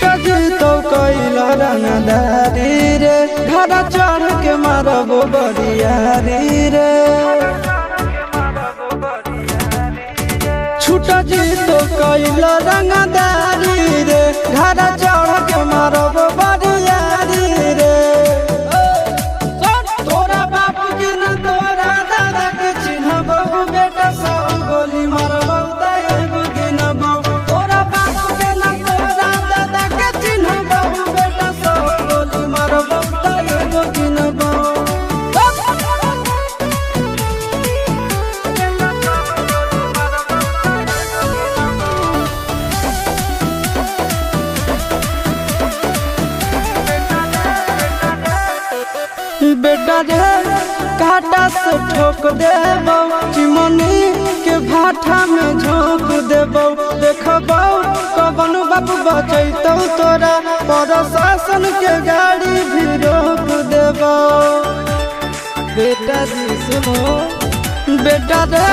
छुटा जी तो कैला रंगदारी रे घरा चढ़ के मारबो बरियारी रे छुटा जी तो कैला रंगदारी रे घरा चढ़ के मारबो बरियारी रे तोरा बाप के न तोरा दादा के चिन्हबो बेटा सब गोली मारबो एगो गिनबो तोरा बाप के न तोरा दादा के चिन्हबो बेटा सब गोली मारबो एगो गिनबो बेटा रे काटा से ठोक देबो चिमनी के भाठा में झोंक देबो देखबो कवन बाप बचैतौ तोरा प्रशासन के गाड़ी भी रोक देबो बेटा जी सुनो बेटा रे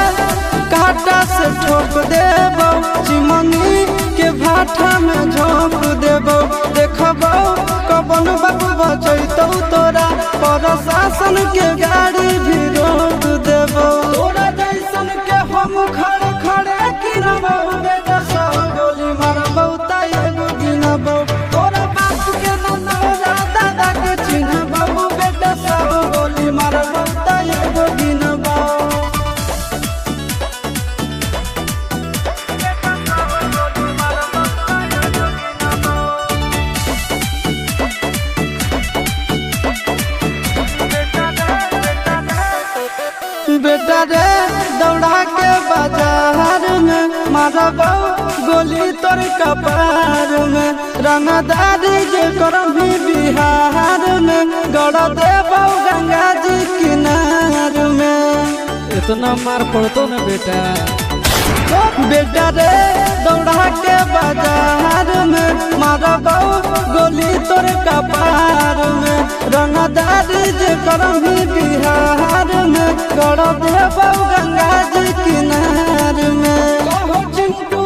काटा से ठोक देबो चिमनी के भाठा में झोंक देबो देखबो कवन बाप बचैतौ तोरा प्रशासन के गाड़ी भी रोक देबो तोरा जैसन के हम खड़े खड़े गिनबो बेटा सब गोली मारबो एगो गिनबो तोरा बाप के न तोरा दादा के चिन्हबो बेटा सब गोली मारबो एगो गिनबो बेटा रे दौड़ा के बाजार में मारबो गोली तोर कपार में रंगदारी जे करम भी बिहार में गड़ देबो गंगा जी किनार में इतना मार पड़तो ना बेटा बेटा रे दौड़ा के बाजार में मारबो गोली तोर कपार में रंगदारी जे करम भी बिहार में गड़ देबो गंगा जी किनार में चिंटू